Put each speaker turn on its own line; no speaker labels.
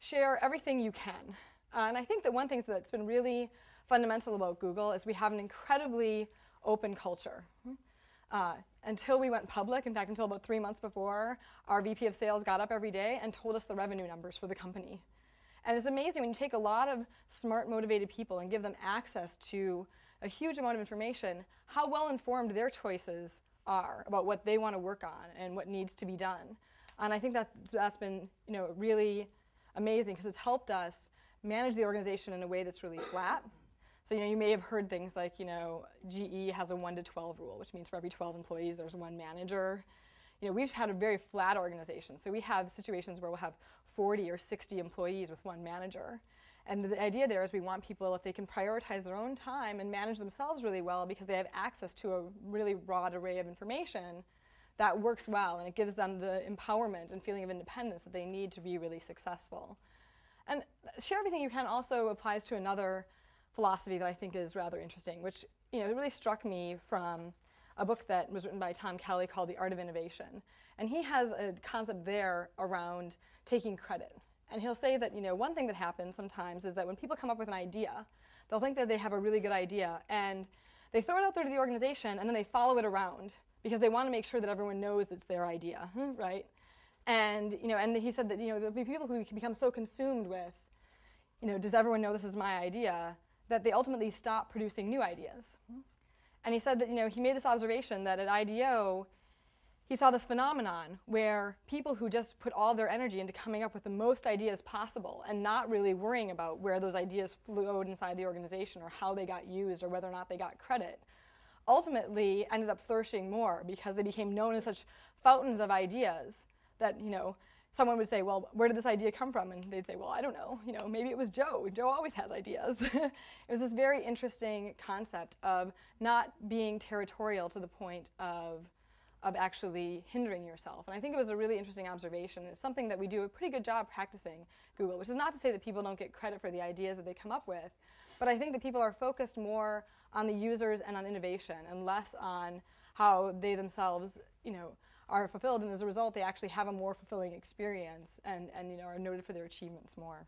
share everything you can. And I think that one thing that's been really fundamental about Google is we have an incredibly open culture. Until we went public, in fact, until about 3 months before, our VP of sales got up every day and told us the revenue numbers for the company. And it's amazing when you take a lot of smart, motivated people and give them access to a huge amount of information, how well informed their choices are about what they want to work on and what needs to be done. And I think that's been really amazing because it's helped us manage the organization in a way that's really flat. So you may have heard things like GE has a 1 to 12 rule, which means for every 12 employees there's one manager. We've had a very flat organization, so we have situations where we'll have 40 or 60 employees with one manager. And the idea there is we want people, if they can prioritize their own time and manage themselves really well because they have access to a really broad array of information, that works well and it gives them the empowerment and feeling of independence that they need to be really successful. And share everything you can also applies to another philosophy that I think is rather interesting, which it really struck me from a book that was written by Tom Kelly called The Art of Innovation. And he has a concept there around taking credit. And he'll say that one thing that happens sometimes is that when people come up with an idea, they'll think that they have a really good idea, and they throw it out there to the organization, and then they follow it around because they want to make sure that everyone knows it's their idea, right? And and he said that there'll be people who can become so consumed with, does everyone know this is my idea, that they ultimately stop producing new ideas. And he said that he made this observation that at IDEO, he saw this phenomenon where people who just put all their energy into coming up with the most ideas possible and not really worrying about where those ideas flowed inside the organization or how they got used or whether or not they got credit, ultimately ended up flourishing more because they became known as such fountains of ideas that someone would say, well, where did this idea come from? And they'd say, well, I don't know. Maybe it was Joe. Joe always has ideas. It was this very interesting concept of not being territorial to the point of actually hindering yourself. And I think it was a really interesting observation. It's something that we do a pretty good job practicing Google, which is not to say that people don't get credit for the ideas that they come up with, but I think that people are focused more on the users and on innovation and less on how they themselves, are fulfilled, and as a result, they actually have a more fulfilling experience and are noted for their achievements more.